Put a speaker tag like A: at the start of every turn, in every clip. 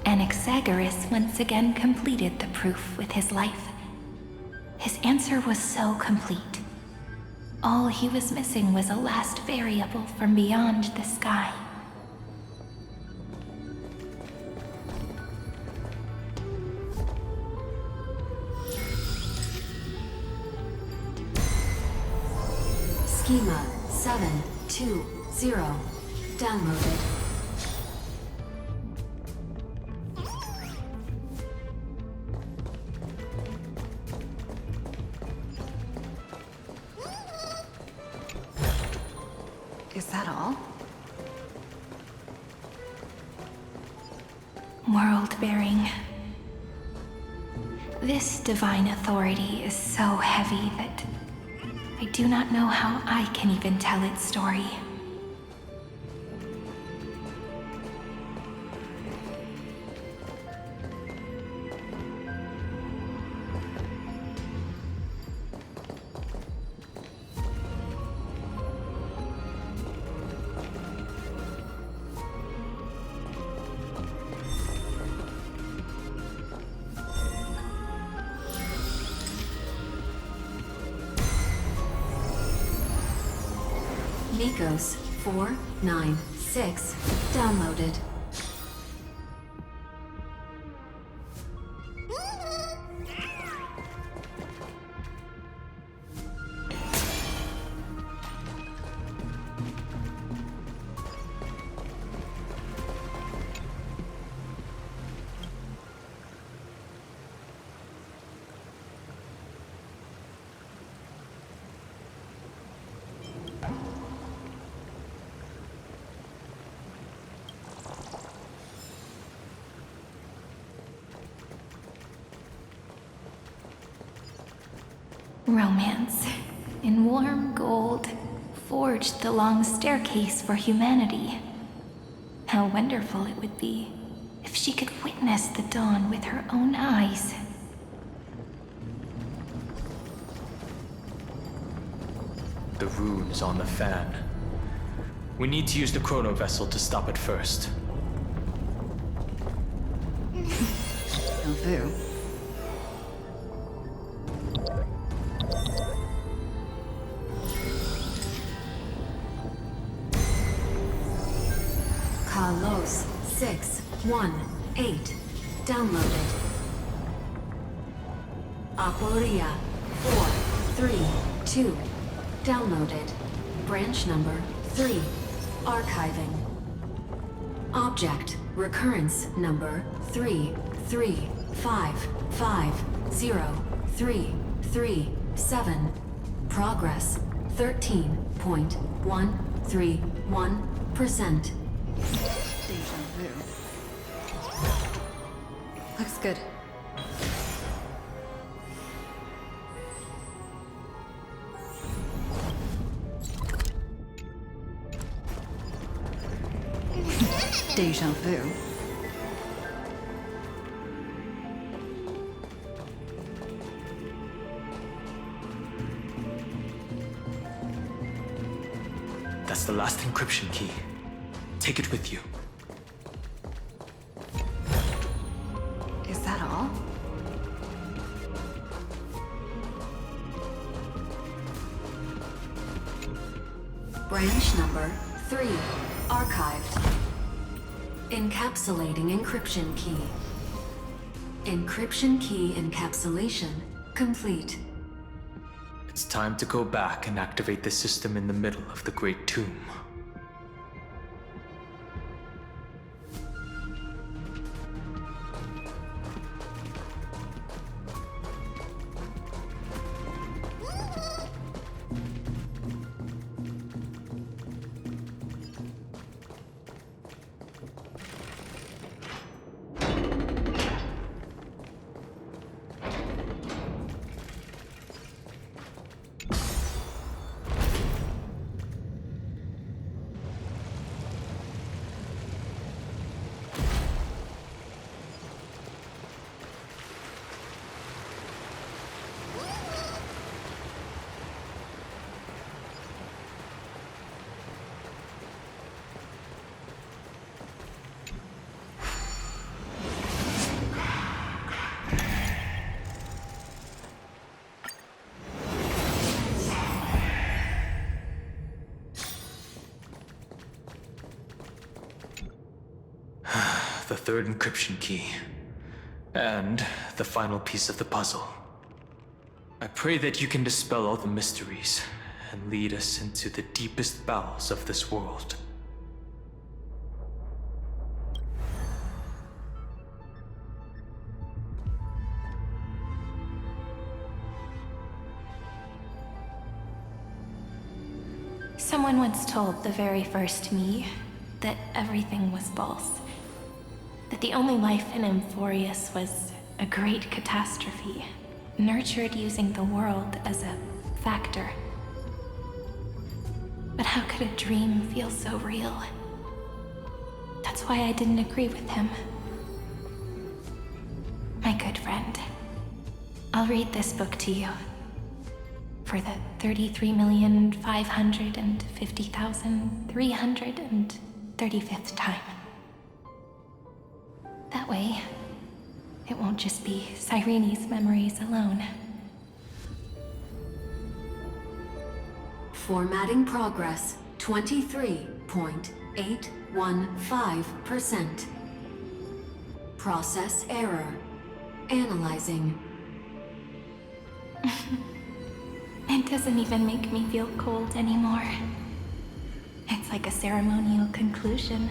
A: Anaxagoras once again completed the proof with his life. His answer was so complete. All he was missing was a last variable from beyond the sky.
B: Schema 720 downloaded.
C: Is that all?
A: World-bearing. This divine authority is so heavy that I do not know how I can even tell its story.
B: Nikos 496 downloaded.
A: Romance, in warm gold, forged the long staircase for humanity. How wonderful it would be if she could witness the dawn with her own eyes.
D: The runes on the fan. We need to use the chrono vessel to stop it first.
C: Will do.
B: Kalos 618 downloaded. Aporia 432 downloaded. Branch number 3 archiving. Object recurrence number 335503337. Progress 13.131%.
C: Deja vu. Looks good. Deja vu.
D: That's the last encryption key. Take it with you.
C: Is that all?
B: Branch number 3 archived. Encapsulating encryption key. Encryption key encapsulation complete.
D: It's time to go back and activate the system in the middle of the Great Tomb. the third encryption key, and the final piece of the puzzle. I pray that you can dispel all the mysteries and lead us into the deepest bowels of this world.
A: Someone once told the very first me that everything was false. That the only life in Amphorius was a great catastrophe, nurtured using the world as a factor. But how could a dream feel so real? That's why I didn't agree with him. My good friend, I'll read this book to you. For the 33,550,335th time. That way, it won't just be Cyrene's memories alone.
B: Formatting progress 23.815%. Process error. Analyzing.
A: It doesn't even make me feel cold anymore. It's like a ceremonial conclusion,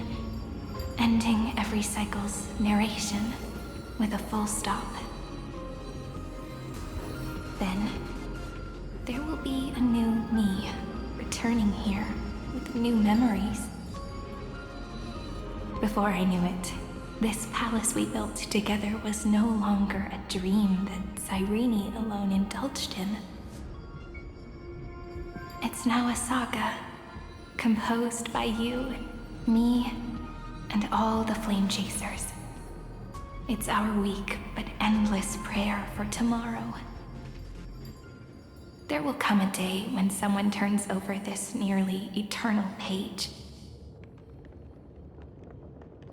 A: ending every cycle's narration with a full stop. Then, there will be a new me returning here with new memories. Before I knew it, this palace we built together was no longer a dream that Cyrene alone indulged in. It's now a saga, composed by you, me, and all the Flame Chasers. It's our weak but endless prayer for tomorrow. There will come a day when someone turns over this nearly eternal page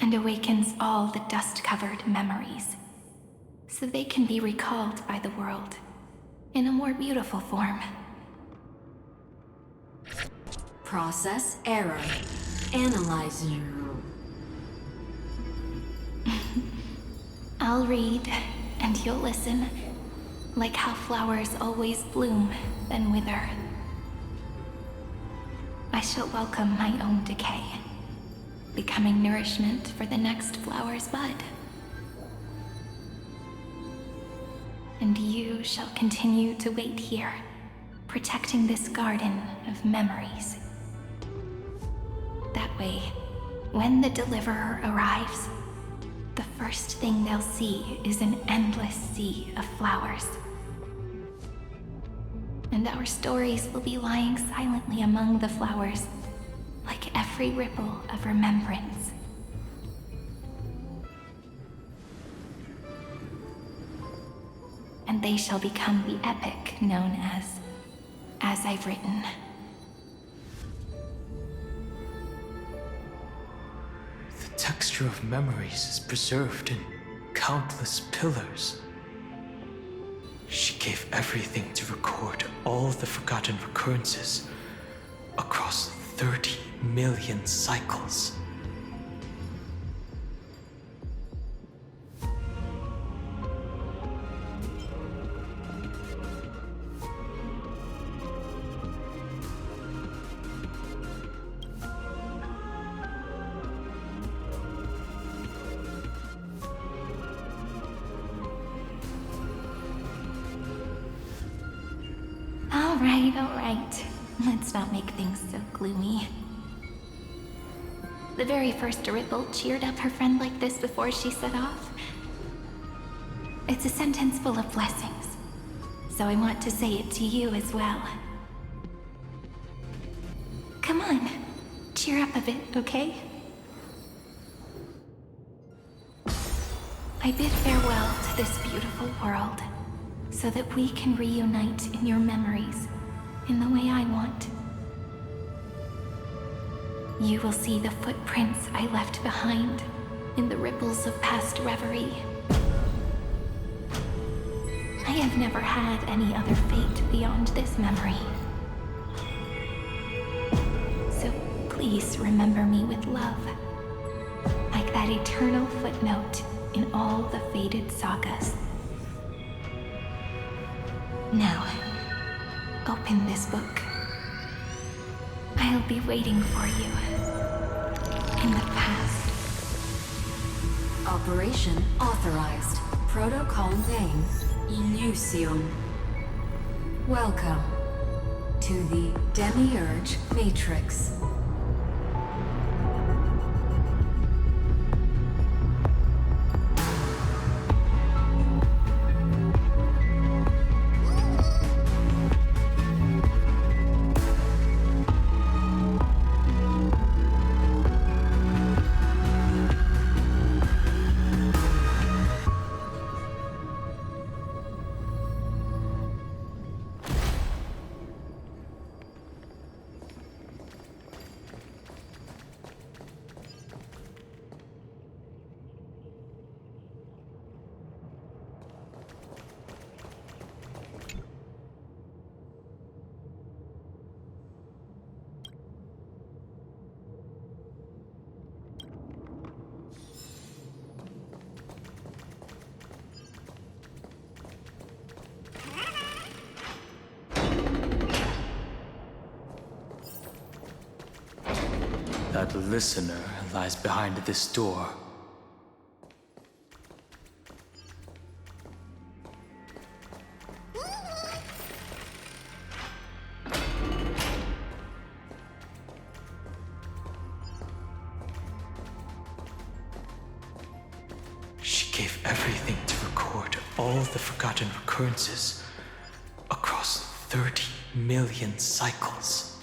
A: and awakens all the dust-covered memories, so they can be recalled by the world in a more beautiful form.
B: Process error. Analyzing.
A: I'll read, and you'll listen, like how flowers always bloom, then wither. I shall welcome my own decay, becoming nourishment for the next flower's bud. And you shall continue to wait here, protecting this garden of memories. That way, when the Deliverer arrives, the first thing they'll see is an endless sea of flowers. And our stories will be lying silently among the flowers, like every ripple of remembrance. And they shall become the epic known as I've Written.
D: The texture of memories is preserved in countless pillars. She gave everything to record all the forgotten recurrences across 30 million cycles.
A: All right. Let's not make things so gloomy. The very first Ripple cheered up her friend like this before she set off. It's a sentence full of blessings, so I want to say it to you as well. Come on, cheer up a bit, okay? I bid farewell to this beautiful world, so that we can reunite in your memories in the way I want. You will see the footprints I left behind in the ripples of past reverie. I have never had any other fate beyond this memory. So please remember me with love, like that that eternal footnote in all the faded sagas. Now, open this book. I'll be waiting for you in the past.
B: Operation authorized. Protocol name, Illusion. Welcome to the Demiurge Matrix.
D: That listener lies behind this door. She gave everything to record all the forgotten recurrences across 30 million cycles.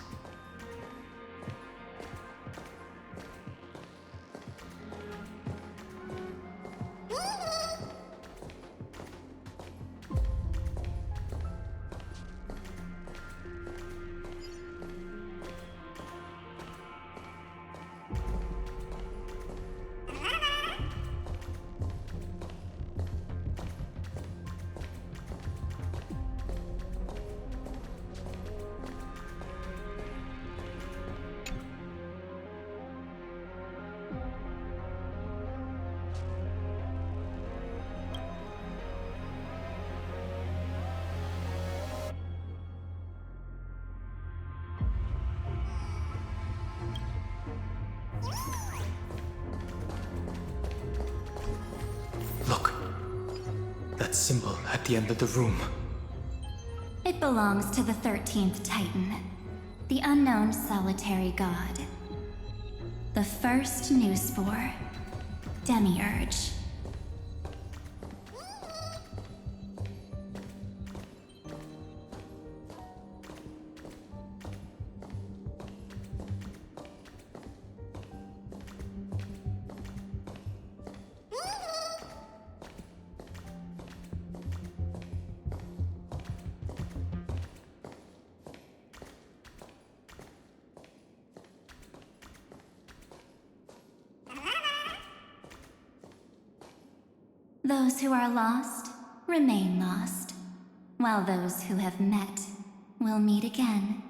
D: Look, that symbol at the end of the room.
E: It belongs to the 13th Titan, the unknown solitary god. The first new spore, Demiurge. Those who are lost remain lost, while those who have met will meet again.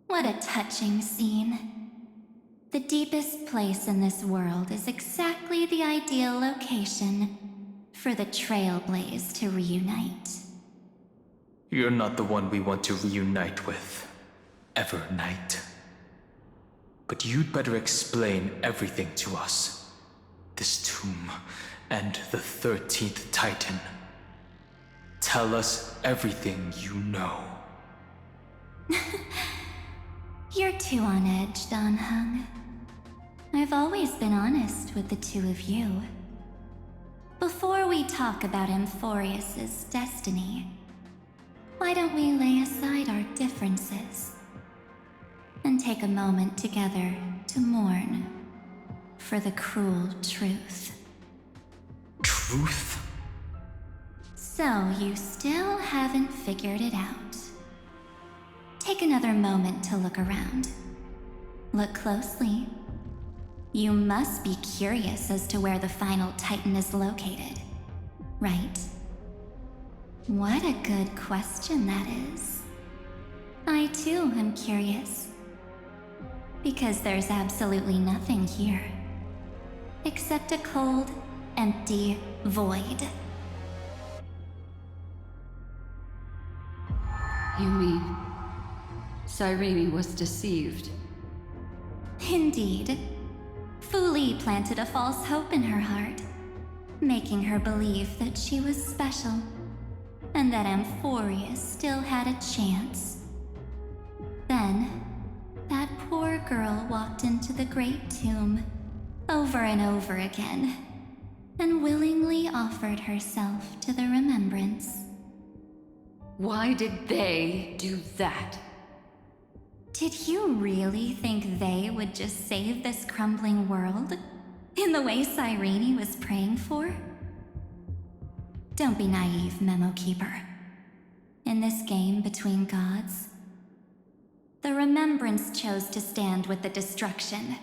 E: What a touching scene. The deepest place in this world is exactly the ideal location for the Trailblaze to reunite.
D: You're not the one we want to reunite with, Evernight. But you'd better explain everything to us. This tomb and the 13th Titan. Tell us everything you know.
E: You're too on edge, Dan Hung. I've always been honest with the two of you. Before we talk about Amphorius's destiny, why don't we lay aside our differences and take a moment together to mourn for the cruel truth?
D: Truth?
E: So you still haven't figured it out. Take another moment to look around. Look closely. You must be curious as to where the final Titan is located, right? What a good question that is. I too am curious. Because there's absolutely nothing here, except a cold, empty void.
C: You mean Cyrene was deceived?
E: Indeed. Fu Li planted a false hope in her heart, making her believe that she was special, and that Amphorius still had a chance. Then, that poor girl walked into the Great Tomb, over and over again, and willingly offered herself to the remembrance.
C: Why did they do that?
E: Did you really think they would just save this crumbling world? In the way Cyrene was praying for? Don't be naive, Memo Keeper. In this game between gods, the Remembrance chose to stand with the destruction.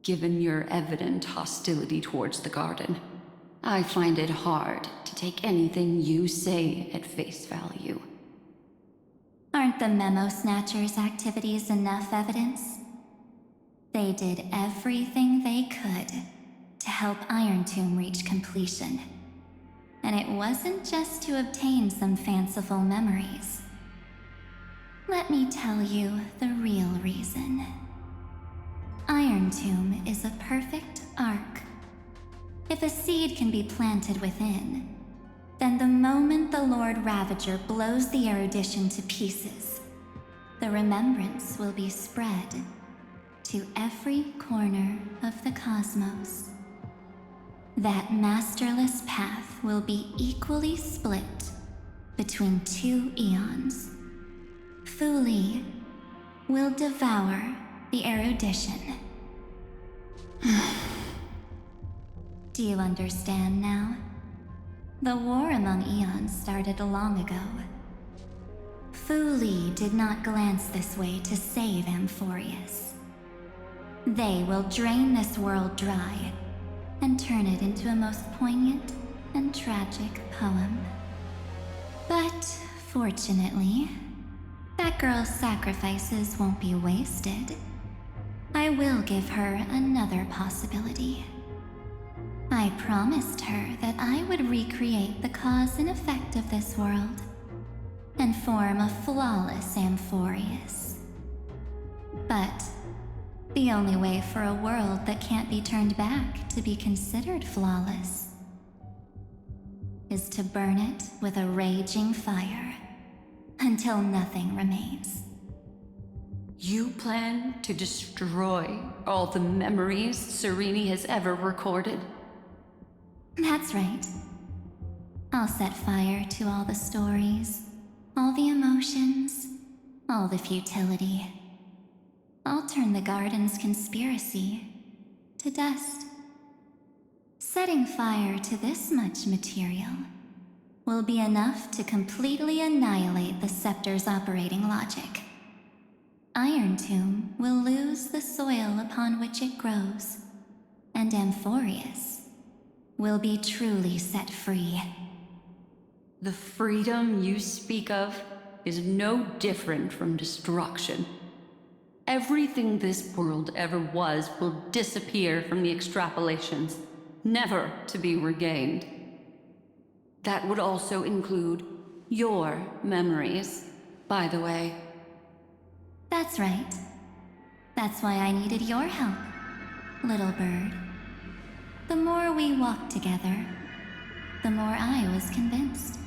C: Given your evident hostility towards the garden, I find it hard to take anything you say at face value.
E: Aren't the Memo Snatchers' activities enough evidence? They did everything they could to help Iron Tomb reach completion. And it wasn't just to obtain some fanciful memories. Let me tell you the real reason. Iron Tomb is a perfect ark. If a seed can be planted within, then the moment the Lord Ravager blows the erudition to pieces, the remembrance will be spread to every corner of the cosmos. That masterless path will be equally split between two eons. Fu Li will devour the erudition. Do you understand now? The war among eons started long ago. Fu Li did not glance this way to save Amphorius. They will drain this world dry and turn it into a most poignant and tragic poem. But fortunately, that girl's sacrifices won't be wasted. I will give her another possibility. I promised her that I would recreate the cause and effect of this world and form a flawless Amphorius. But the only way for a world that can't be turned back to be considered flawless is to burn it with a raging fire until nothing remains.
C: You plan to destroy all the memories Cyrene has ever recorded?
E: That's right. I'll set fire to all the stories, all the emotions, all the futility. I'll turn the garden's conspiracy to dust. Setting fire to this much material will be enough to completely annihilate the scepter's operating logic. Iron Tomb will lose the soil upon which it grows, and Amphorius will be truly set free.
C: The freedom you speak of is no different from destruction. Everything this world ever was will disappear from the extrapolations, never to be regained. That would also include your memories, by the way.
E: That's right. That's why I needed your help, little bird. The more we walked together, the more I was convinced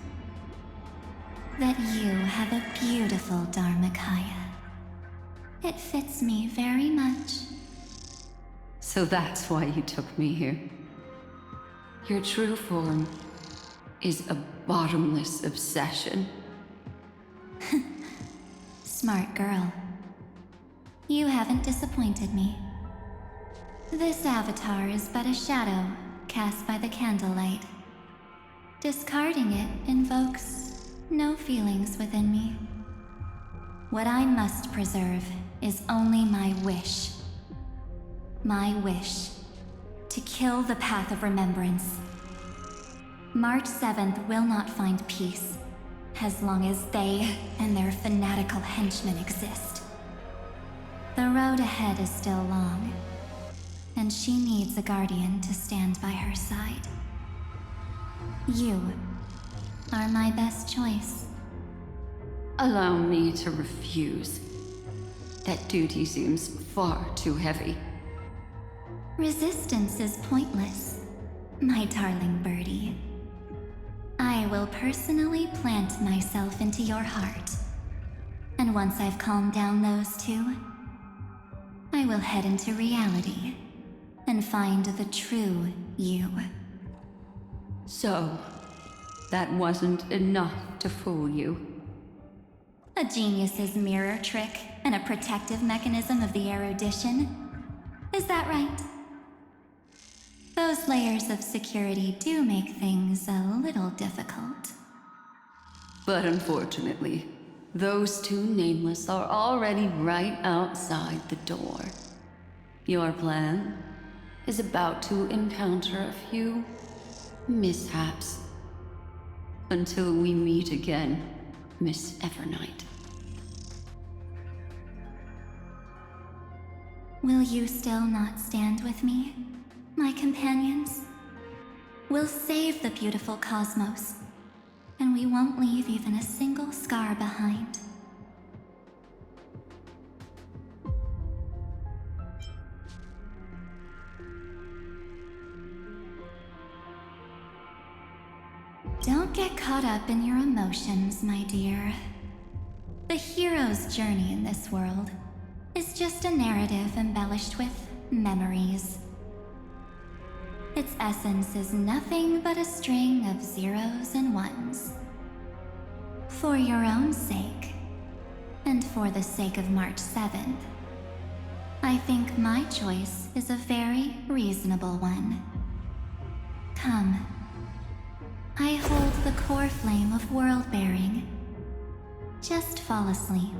E: that you have a beautiful Dharmakaya. It fits me very much.
C: So that's why you took me here. Your true form is a bottomless obsession.
E: Smart girl. You haven't disappointed me. This avatar is but a shadow cast by the candlelight. Discarding it invokes no feelings within me. What I must preserve is only my wish. My wish to kill the path of remembrance. March 7th will not find peace as long as they and their fanatical henchmen exist. The road ahead is still long, and she needs a guardian to stand by her side. You are my best choice.
C: Allow me to refuse. That duty seems far too heavy.
E: Resistance is pointless, my darling birdie. I will personally plant myself into your heart. And once I've calmed down those two, I will head into reality and find the true you.
C: So, that wasn't enough to fool you.
E: A genius's mirror trick and a protective mechanism of the erudition. Is that right? Those layers of security do make things a little difficult.
C: But unfortunately, those two nameless are already right outside the door. Your plan is about to encounter a few mishaps. Until we meet again, Miss Evernight.
E: Will you still not stand with me, my companions? We'll save the beautiful cosmos, and we won't leave even a single scar behind. Don't get caught up in your emotions, my dear. The hero's journey in this world is just a narrative embellished with memories. Its essence is nothing but a string of zeros and ones. For your own sake, and for the sake of March 7th, I think my choice is a very reasonable one. Come. I hold the core flame of world-bearing. Just fall asleep,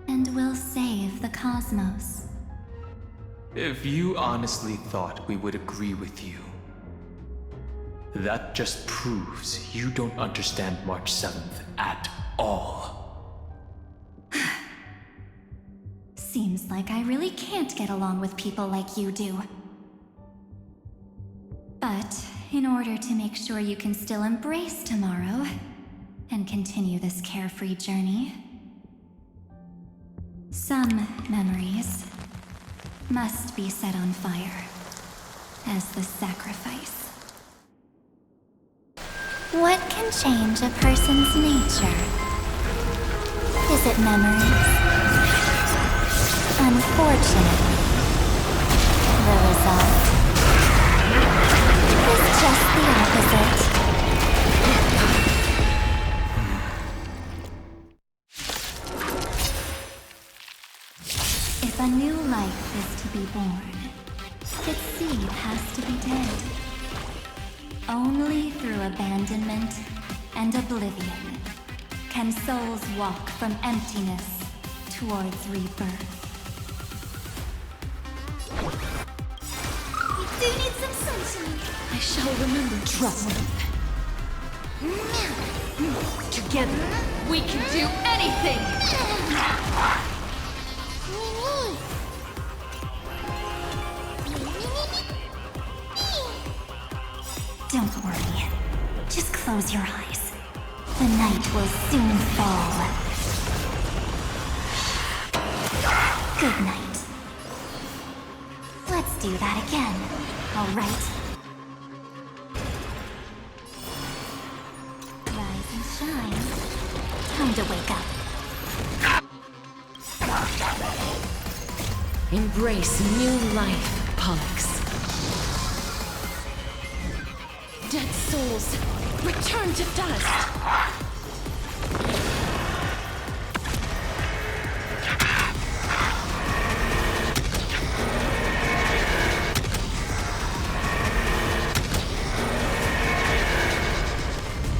E: and we'll save the cosmos.
D: If you honestly thought we would agree with you, that just proves you don't understand March 7th at all.
E: Seems like I really can't get along with people like you do. But in order to make sure you can still embrace tomorrow and continue this carefree journey, some memories must be set on fire as the sacrifice.
A: What can change a person's nature? Is it memories? Unfortunately, the result is just the opposite.
E: If a new life is to be born, its seed has to be dead. Only through abandonment and oblivion can souls walk from emptiness towards rebirth.
A: We do need some sunshine.
C: I shall remember. Trust me. Together, we can do anything!
E: Don't worry. Just close your eyes. The night will soon fall. Good night. Let's do that again, all right? Rise and shine. Time to wake up.
F: Embrace new life, Pollux. Dead souls, return to dust!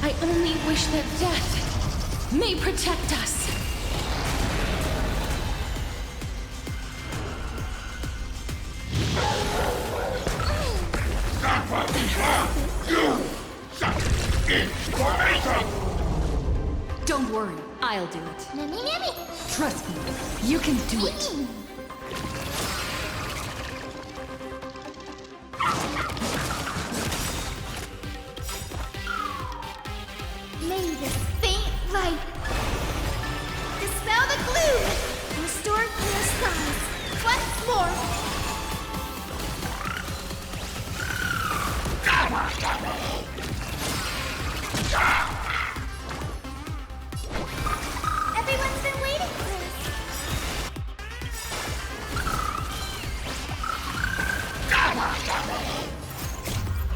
F: I only wish that death may protect us.
C: Don't worry, I'll do it. Trust me, you can do it.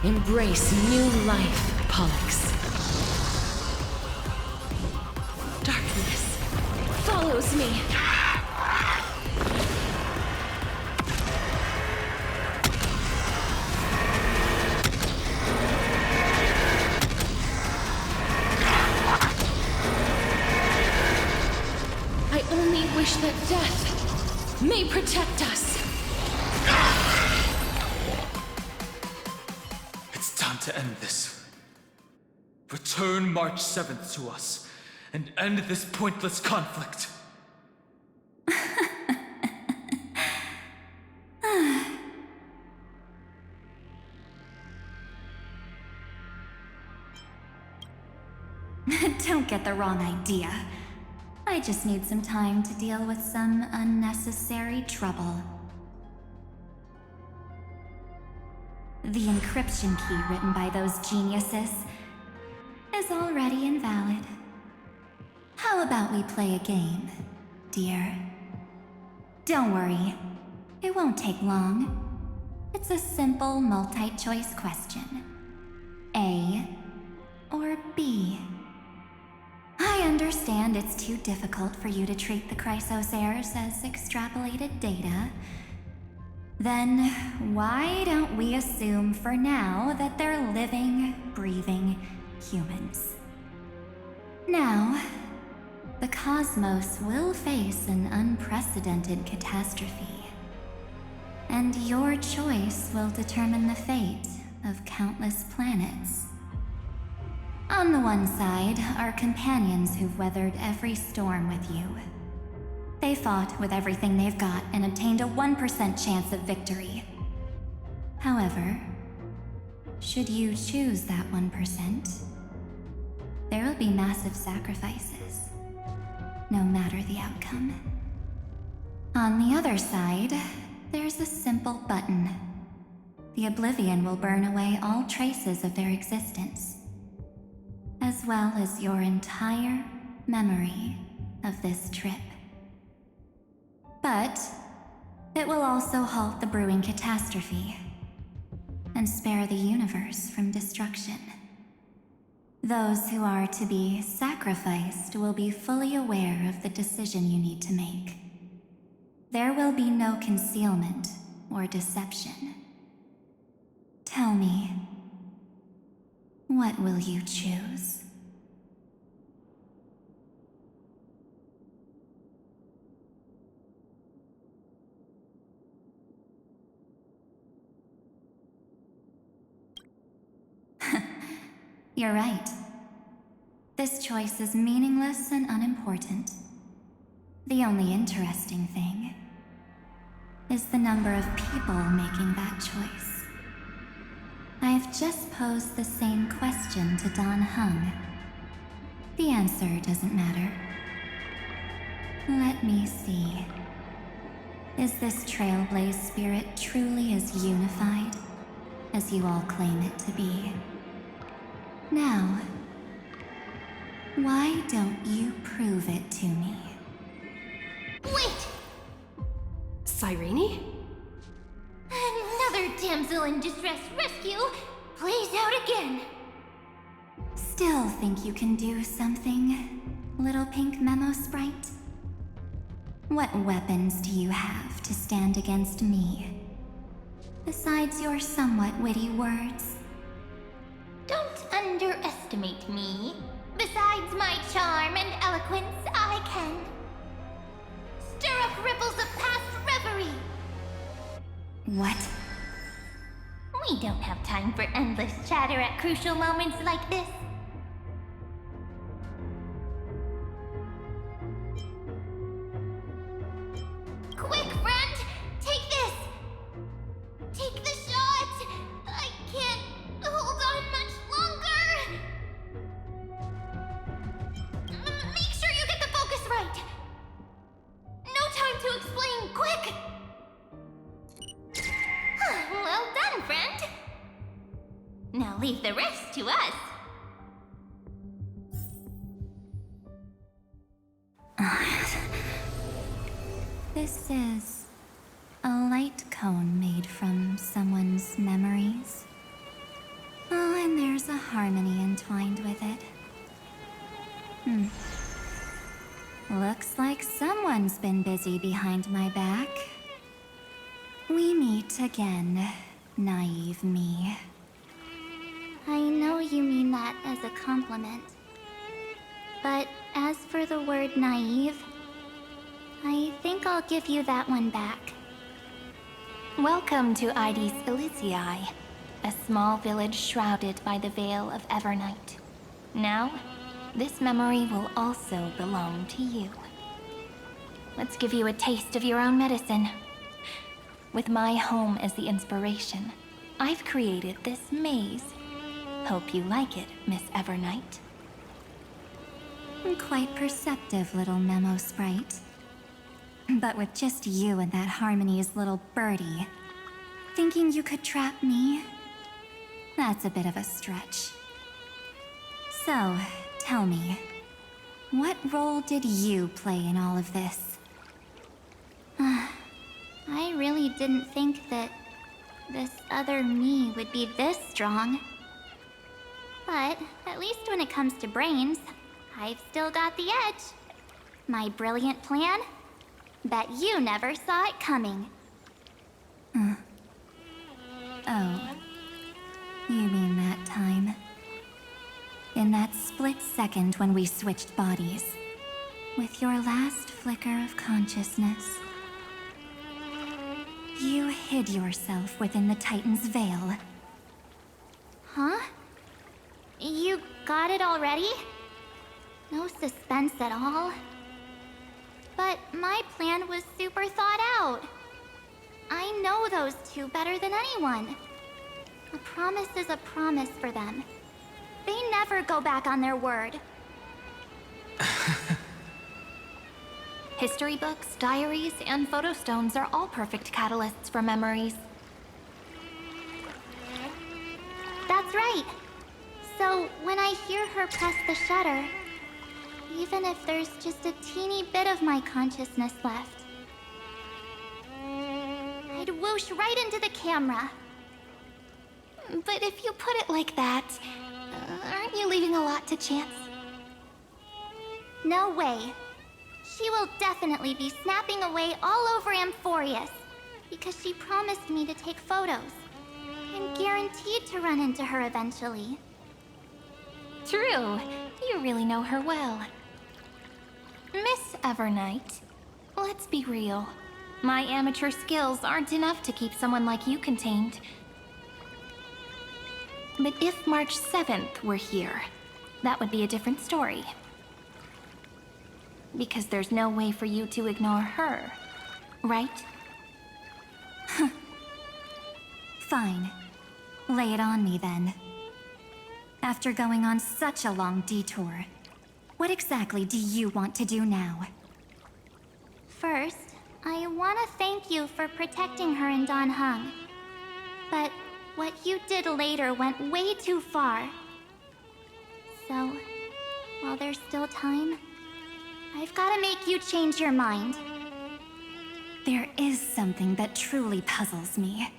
F: Embrace new life, Pollux. Darkness follows me. I only wish that death may protect us.
D: It's time to end this. Return March 7th to us, and end this pointless conflict.
E: Don't get the wrong idea. I just need some time to deal with some unnecessary trouble. The encryption key written by those geniuses is already invalid. How about we play a game, dear? Don't worry, it won't take long. It's a simple multi-choice question. A or B? I understand it's too difficult for you to treat the Chrysos heirs as extrapolated data. Then why don't we assume for now that they're living, breathing humans? Now, the cosmos will face an unprecedented catastrophe. And your choice will determine the fate of countless planets. On the one side are companions who've weathered every storm with you. They fought with everything they've got and obtained a 1% chance of victory. However, should you choose that 1%, there will be massive sacrifices, no matter the outcome. On the other side, there's a simple button. The Oblivion will burn away all traces of their existence, as well as your entire memory of this trip. But it will also halt the brewing catastrophe and spare the universe from destruction. Those who are to be sacrificed will be fully aware of the decision you need to make. There will be no concealment or deception. Tell me, what will you choose? You're right. This choice is meaningless and unimportant. The only interesting thing is the number of people making that choice. I've just posed the same question to Dan Heng. The answer doesn't matter. Let me see. Is this Trailblaze spirit truly as unified as you all claim it to be? Now, why don't you prove it to me?
A: Wait!
F: Cyrene?
A: Another damsel in distress rescue plays out again.
E: Still think you can do something, little pink memo sprite? What weapons do you have to stand against me? Besides your somewhat witty words?
A: Don't underestimate me. Besides my charm and eloquence, I can stir up ripples of past reverie.
E: What?
A: We don't have time for endless chatter at crucial moments like this. Quick, friend! Take this! Take the shot! I can't hold on much longer! Make sure you get the focus right! No time to explain, quick! Well done, friend! Now leave the rest to us.
E: This is a light cone made from someone's memories. Oh, and there's a harmony entwined with it. Looks like someone's been busy behind my back. We meet again, naive me.
G: I know you mean that as a compliment. But as for the word naive, I think I'll give you that one back.
A: Welcome to Ides Elysiae, a small village shrouded by the veil of Evernight. Now, this memory will also belong to you. Let's give you a taste of your own medicine. With my home as the inspiration, I've created this maze. Hope you like it, Miss Evernight.
E: Quite perceptive little memo sprite. But with just you and that Harmony's little birdie, thinking you could trap me? That's a bit of a stretch. So, tell me, what role did you play in all of this?
G: I really didn't think that this other me would be this strong. But at least when it comes to brains, I've still got the edge. My brilliant plan? Bet you never saw it coming.
E: Oh, you mean that time? In that split second when we switched bodies, with your last flicker of consciousness, you hid yourself within the Titan's veil.
G: Huh? You got it already? No suspense at all. But my plan was super thought out. I know those two better than anyone. A promise is a promise for them. They never go back on their word.
A: History books, diaries, and photo stones are all perfect catalysts for memories.
G: That's right. So when I hear her press the shutter, even if there's just a teeny bit of my consciousness left, I'd whoosh right into the camera.
A: But if you put it like that, aren't you leaving a lot to chance?
G: No way. She will definitely be snapping away all over Amphorius, because she promised me to take photos. I'm guaranteed to run into her eventually.
A: True. You really know her well. Miss Evernight, let's be real. My amateur skills aren't enough to keep someone like you contained. But if March 7th were here, that would be a different story. Because there's no way for you to ignore her, right?
E: Fine. Lay it on me then. After going on such a long detour, what exactly do you want to do now?
G: First, I want to thank you for protecting her and Don Hung. But what you did later went way too far. So, while there's still time, I've got to make you change your mind.
E: There is something that truly puzzles me.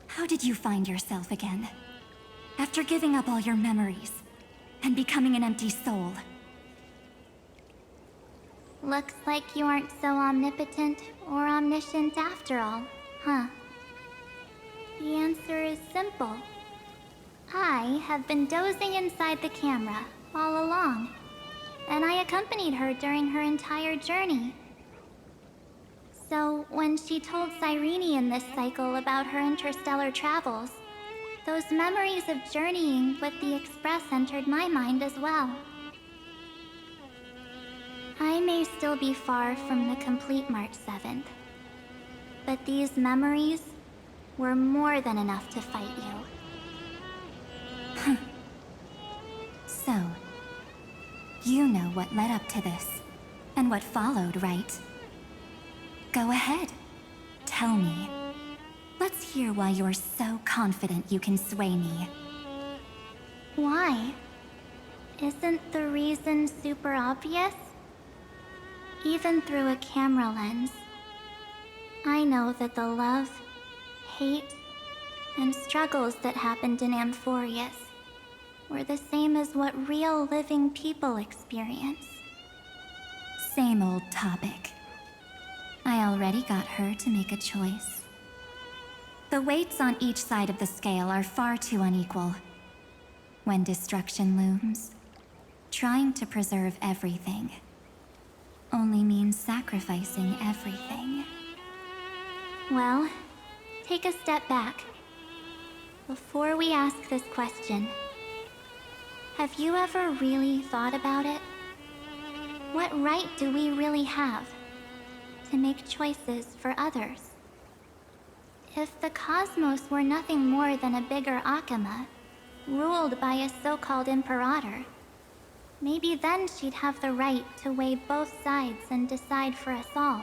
E: How did you find yourself again? After giving up all your memories and becoming an empty soul.
G: Looks like you aren't so omnipotent or omniscient after all, huh? The answer is simple. I have been dozing inside the camera all along, and I accompanied her during her entire journey. So when she told Cyrene in this cycle about her interstellar travels, those memories of journeying with the Express entered my mind as well. I may still be far from the complete March 7th, but these memories were more than enough to fight you.
E: So, you know what led up to this, and what followed, right? Go ahead. Tell me. Let's hear why you're so confident you can sway me.
G: Why? Isn't the reason super obvious? Even through a camera lens, I know that the love, hate, and struggles that happened in Amphorius were the same as what real living people experience.
E: Same old topic. I already got her to make a choice. The weights on each side of the scale are far too unequal. When destruction looms, trying to preserve everything only means sacrificing everything.
G: Well, take a step back. Before we ask this question, have you ever really thought about it? What right do we really have to make choices for others? If the cosmos were nothing more than a bigger Akama, ruled by a so-called Imperator, maybe then she'd have the right to weigh both sides and decide for us all.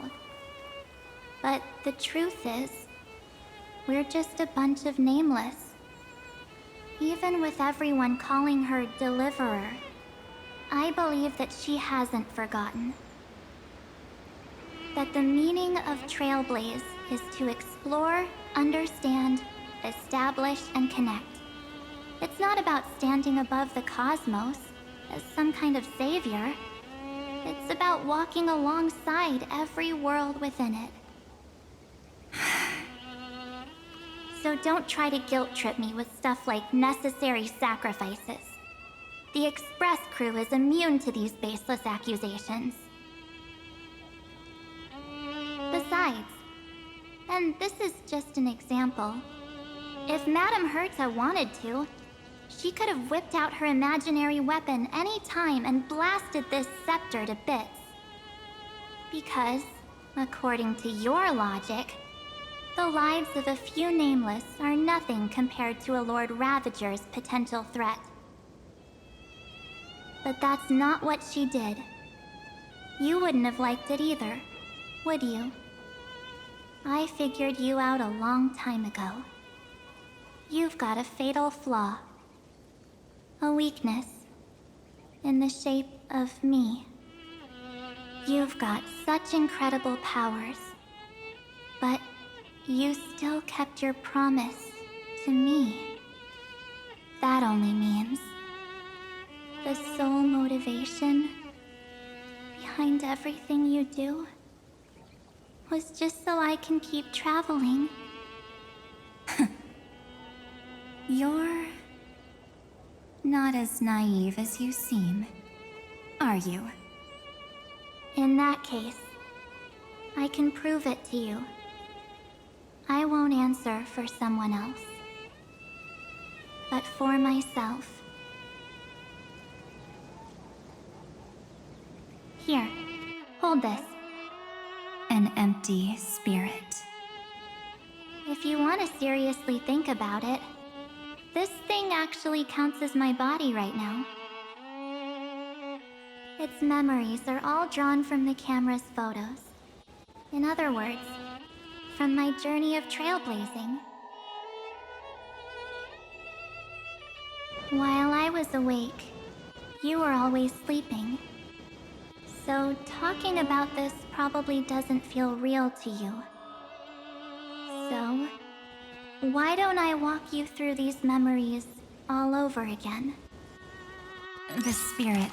G: But the truth is, we're just a bunch of nameless. Even with everyone calling her Deliverer, I believe that she hasn't forgotten. That the meaning of Trailblaze is to explore, understand, establish, and connect. It's not about standing above the cosmos as some kind of savior. It's about walking alongside every world within it. So don't try to guilt trip me with stuff like necessary sacrifices. The Express crew is immune to these baseless accusations. Besides, and this is just an example, if Madame Herta wanted to, she could have whipped out her imaginary weapon any time and blasted this scepter to bits. Because, according to your logic, the lives of a few nameless are nothing compared to a Lord Ravager's potential threat. But that's not what she did. You wouldn't have liked it either, would you? I figured you out a long time ago. You've got a fatal flaw. A weakness. In the shape of me. You've got such incredible powers. But you still kept your promise to me. That only means the sole motivation behind everything you do was just so I can keep traveling.
E: You're not as naive as you seem, are you?
G: In that case, I can prove it to you. I won't answer for someone else, but for myself. Here, hold this.
E: An empty spirit.
G: If you want to seriously think about it, this thing actually counts as my body right now. Its memories are all drawn from the camera's photos. In other words, from my journey of trailblazing. While I was awake, you were always sleeping. So talking about this probably doesn't feel real to you. So, why don't I walk you through these memories all over again?
E: The spirit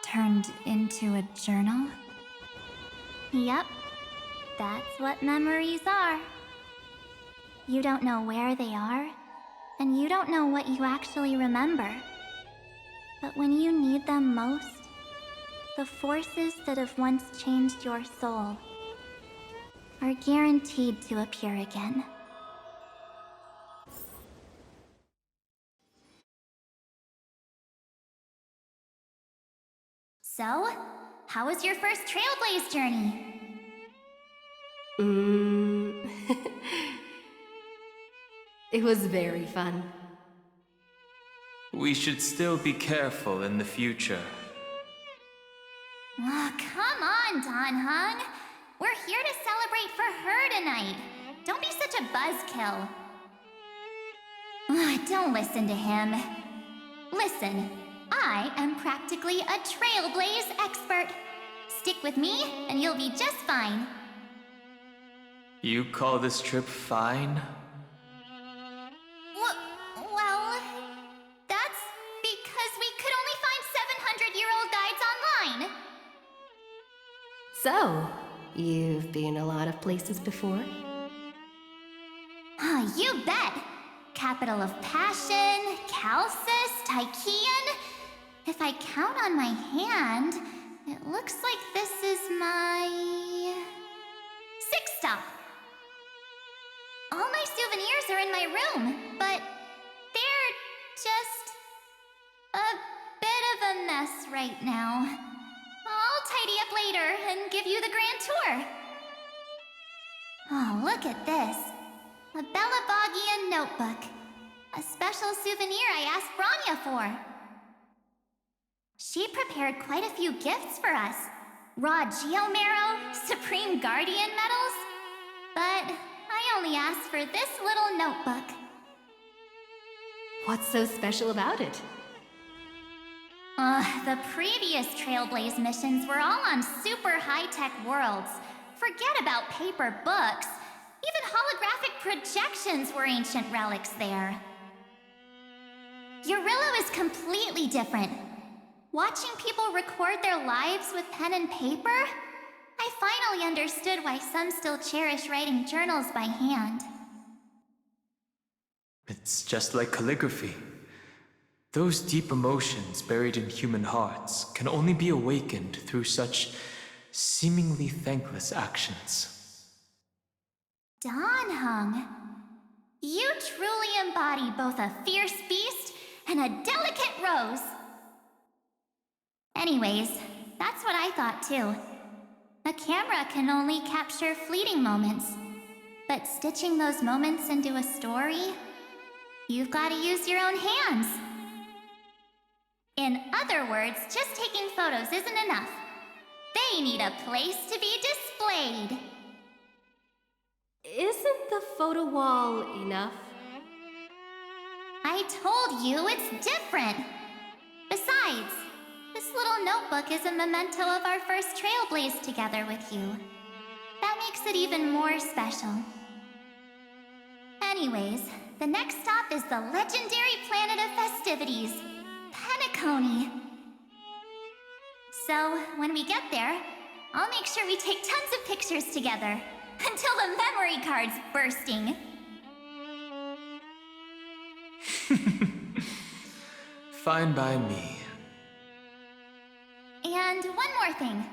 E: turned into a journal?
G: Yep, that's what memories are. You don't know where they are, and you don't know what you actually remember. But when you need them most, the forces that have once changed your soul are guaranteed to appear again.
E: So, how was your first Trailblaze journey?
F: It was very fun.
D: We should still be careful in the future.
A: Oh, come on, Don Hung. We're here to celebrate for her tonight. Don't be such a buzzkill. Don't listen to him. Listen, I am practically a Trailblaze expert. Stick with me, and you'll be just fine.
D: You call this trip fine?
G: Well, that's because we could only find 700-year-old guides online.
F: So, you've been a lot of places before?
G: You bet! Capital of Passion, Calcis, Tychean. If I count on my hand, it looks like this is my... sixth stop. All my souvenirs are in my room, but they're just a bit of a mess right now. I'll tidy up later and give you the grand tour. Oh, look at this. A Belabogian notebook. A special souvenir I asked Branya for. She prepared quite a few gifts for us. Raw Geomarrow, Supreme Guardian medals. But I only asked for this little notebook.
F: What's so special about it?
G: The previous Trailblaze missions were all on super high-tech worlds. Forget about paper books. Even holographic projections were ancient relics there. Eurillo is completely different. Watching people record their lives with pen and paper, I finally understood why some still cherish writing journals by hand.
D: It's just like calligraphy. Those deep emotions buried in human hearts can only be awakened through such seemingly thankless actions.
G: Danheng, you truly embody both a fierce beast and a delicate rose. Anyways, that's what I thought too. A camera can only capture fleeting moments, but stitching those moments into a story, you've got to use your own hands. In other words, just taking photos isn't enough. They need a place to be displayed.
F: Isn't the photo wall enough?
G: I told you it's different. Besides, this little notebook is a memento of our first Trailblaze together with you. That makes it even more special. Anyways, the next stop is the legendary planet of festivities, Penacony. So, when we get there, I'll make sure we take tons of pictures together, until the memory card's bursting.
D: Fine by me.
G: And one more thing.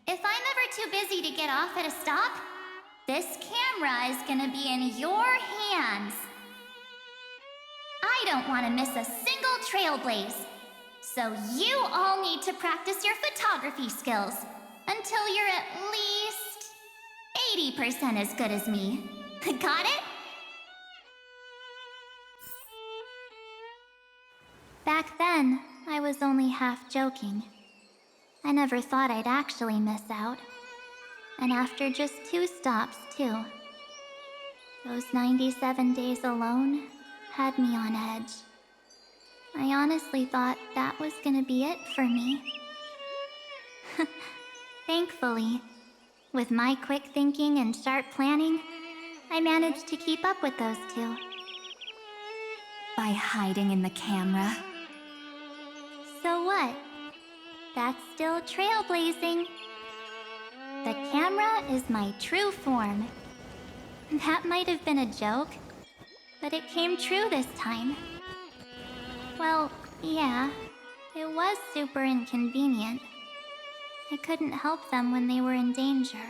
G: If I'm ever too busy to get off at a stop, this camera is gonna be in your hands. I don't want to miss a single Trailblaze. So you all need to practice your photography skills until you're at least 80% as good as me. Got it? Back then, I was only half joking. I never thought I'd actually miss out. And after just 2 stops, too. Those 97 days alone had me on edge. I honestly thought that was gonna be it for me. Thankfully, with my quick thinking and sharp planning, I managed to keep up with those 2.
A: By hiding in the camera.
G: So what? That's still trailblazing. The camera is my true form. That might have been a joke, but it came true this time. Well, yeah, it was super inconvenient. I couldn't help them when they were in danger.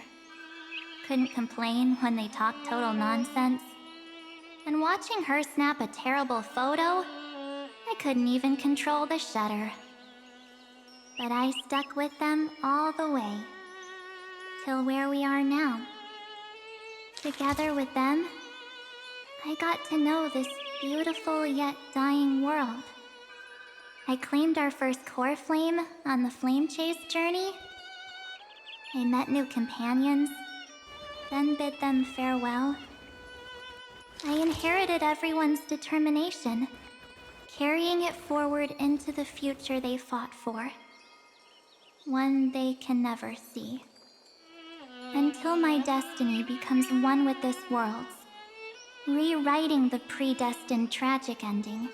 G: Couldn't complain when they talked total nonsense. And watching her snap a terrible photo, I couldn't even control the shutter. But I stuck with them all the way. Till where we are now. Together with them, I got to know this beautiful yet dying world. I claimed our first core flame on the flame chase journey. I met new companions, then bid them farewell. I inherited everyone's determination, carrying it forward into the future they fought for. One they can never see. until my destiny becomes one with this world's, rewriting the predestined tragic ending,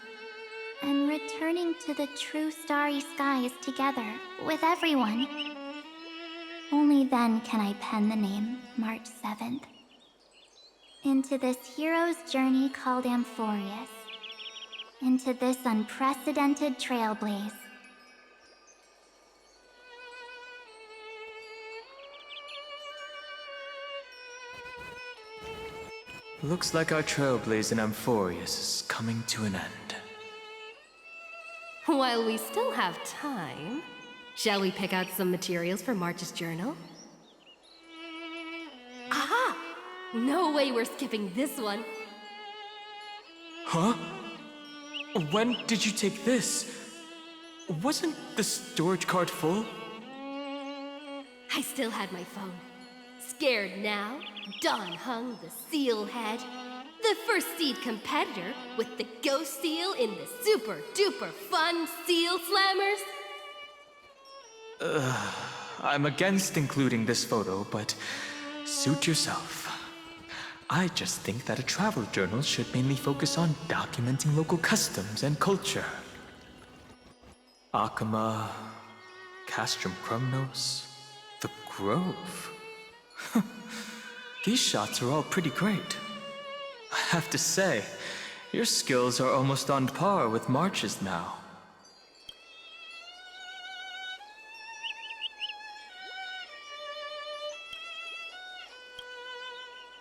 G: and returning to the true starry skies together with everyone. Only then can I pen the name March 7th. Into this hero's journey called Amphorius. Into this unprecedented trailblaze.
D: Looks like our trailblaze in Amphorius is coming to an end.
F: While we still have time, shall we pick out some materials for March's journal? Aha! No way we're skipping this one.
D: Huh? When did you take this? Wasn't the storage card full?
F: I still had my phone. Scared now? Don Hung, the seal head. The first seed competitor with the ghost seal in the super duper fun seal slammers.
D: I'm against including this photo, but suit yourself. I just think that a travel journal should mainly focus on documenting local customs and culture. Akama, Castrum Krumnos, the Grove. These shots are all pretty great. I have to say, your skills are almost on par with March's now.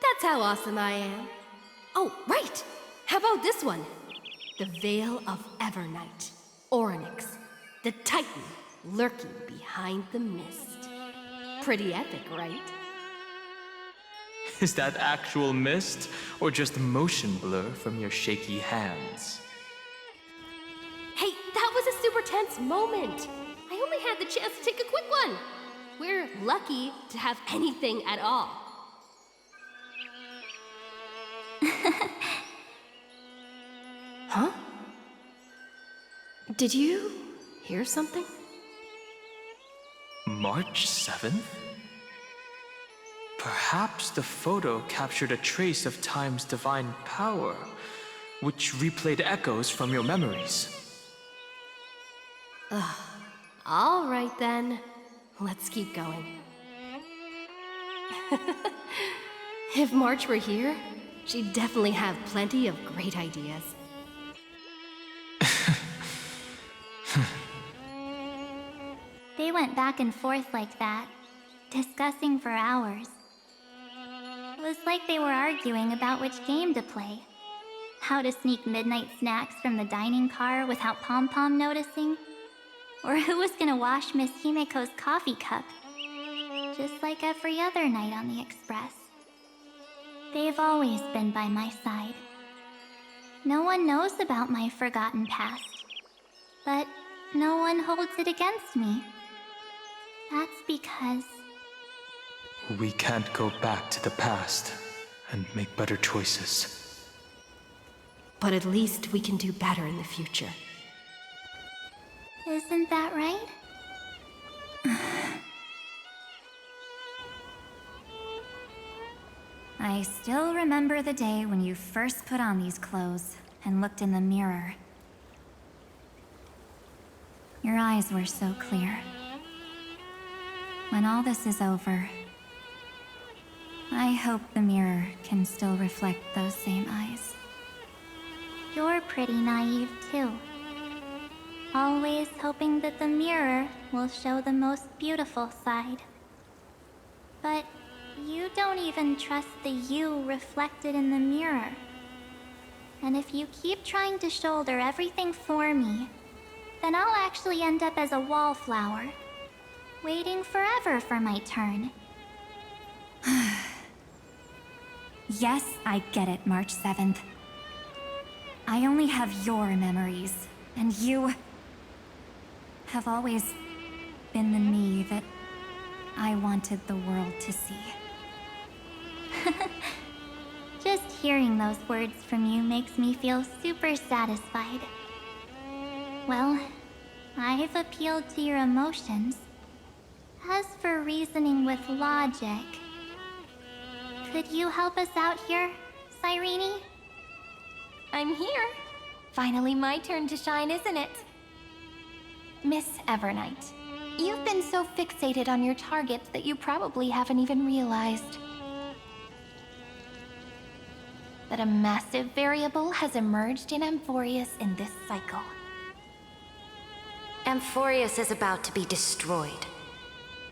F: That's how awesome I am. Oh, right! How about this one? The Veil of Evernight. Orynyx, the Titan lurking behind the mist. Pretty epic, right?
D: Is that actual mist, or just motion blur from your shaky hands?
F: Hey, that was a super tense moment. I only had the chance to take a quick one. We're lucky to have anything at all. Huh? Did you hear something?
D: March 7th? Perhaps the photo captured a trace of time's divine power, which replayed echoes from your memories.
F: All right then, let's keep going. If March were here, she'd definitely have plenty of great ideas.
G: They went back and forth like that, discussing for hours. It was like they were arguing about which game to play. How to sneak midnight snacks from the dining car without Pom-Pom noticing. Or who was gonna wash Miss Himeko's coffee cup. Just like every other night on the Express. They've always been by my side. No one knows about my forgotten past. But no one holds it against me. That's because...
D: We can't go back to the past and make better choices.
F: But at least we can do better in the future.
G: Isn't that right?
E: I still remember the day when you first put on these clothes and looked in the mirror. Your eyes were so clear. When all this is over, I hope the mirror can still reflect those same eyes.
G: You're pretty naive, too. Always hoping that the mirror will show the most beautiful side. But you don't even trust the you reflected in the mirror. And if you keep trying to shoulder everything for me, then I'll actually end up as a wallflower, waiting forever for my turn.
E: Yes, I get it, March 7th. I only have your memories, and you have always been the me that I wanted the world to see.
G: Just hearing those words from you makes me feel super satisfied. Well, I've appealed to your emotions. As for reasoning with logic, Could you help us out here, Cyrene?
A: I'm here. Finally my turn to shine, isn't it? Miss Evernight, you've been so fixated on your targets that you probably haven't even realized that a massive variable has emerged in Amphorius in this cycle.
H: Amphorius is about to be destroyed.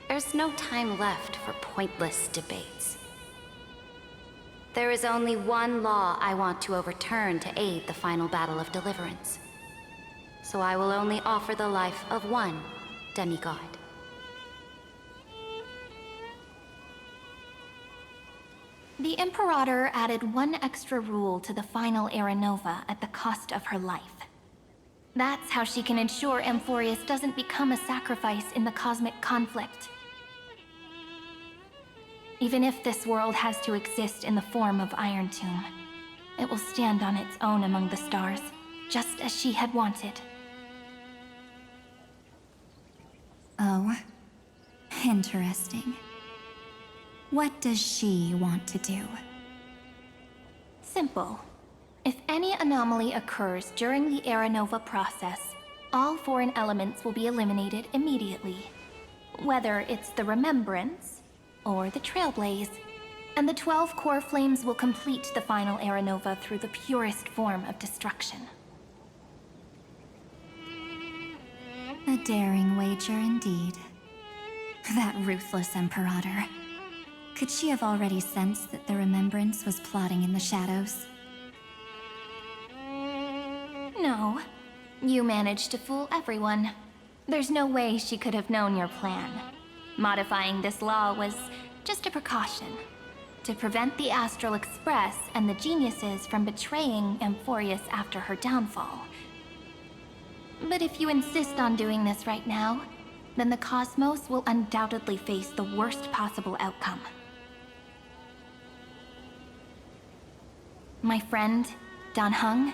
H: There's no time left for pointless debates. There is only one law I want to overturn to aid the final battle of deliverance. So I will only offer the life of one demigod.
A: The Imperator added one extra rule to the final Era Nova at the cost of her life. That's how she can ensure Amphorius doesn't become a sacrifice in the cosmic conflict. Even if this world has to exist in the form of Iron Tomb, it will stand on its own among the stars, just as she had wanted.
E: Oh, interesting. What does she want to do?
A: Simple. If any anomaly occurs during the Era Nova process, all foreign elements will be eliminated immediately. Whether it's the Remembrance or the Trailblaze, and the 12 core flames will complete the final Era Nova through the purest form of destruction.
E: A daring wager indeed. That ruthless Imperator. Could she have already sensed that the Remembrance was plotting in the shadows?
A: No. You managed to fool everyone. There's no way she could have known your plan. Modifying this law was just a precaution, to prevent the Astral Express and the geniuses from betraying Amphorius after her downfall. But if you insist on doing this right now, then the Cosmos will undoubtedly face the worst possible outcome. My friend, Dan Heng,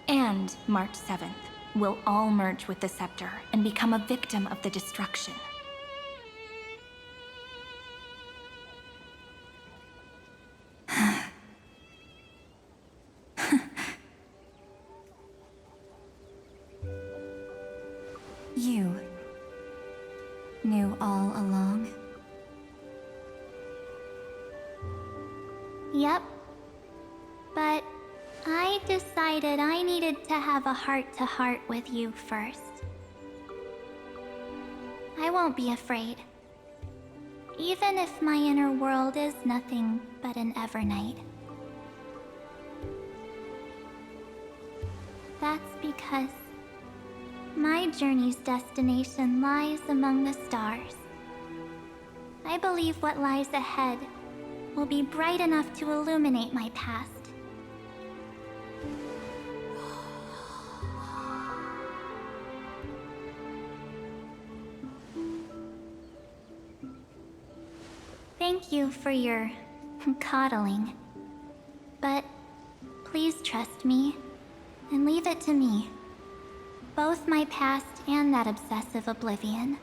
A: and March 7th will all merge with the Scepter and become a victim of the destruction.
E: You knew all along?
G: Yep. But I decided I needed to have a heart-to-heart with you first. I won't be afraid. Even if my inner world is nothing but an Evernight. That's because my journey's destination lies among the stars. I believe what lies ahead will be bright enough to illuminate my past. Thank you for your coddling. But please trust me and leave it to me. Both my past and that obsessive oblivion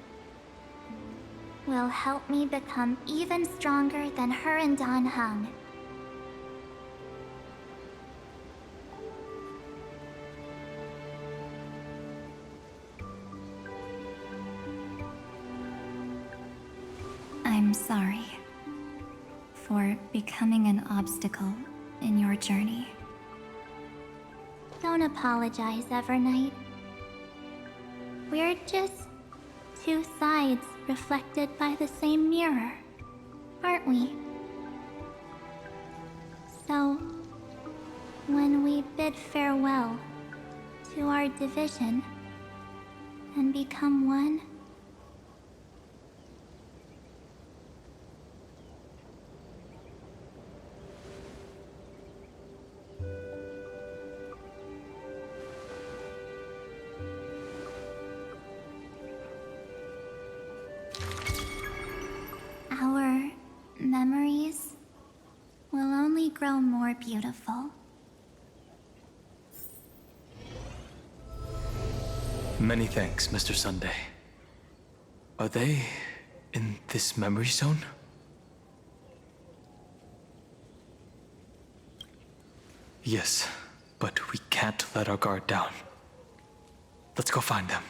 G: will help me become even stronger than her and Dan Heng.
E: I'm sorry for becoming an obstacle in your journey.
G: Don't apologize, Evernight. We're just two sides reflected by the same mirror, aren't we? So, when we bid farewell to our division and become one, our memories will only grow more beautiful.
D: Many thanks, Mr. Sunday. Are they in this memory zone? Yes, but we can't let our guard down. Let's go find them.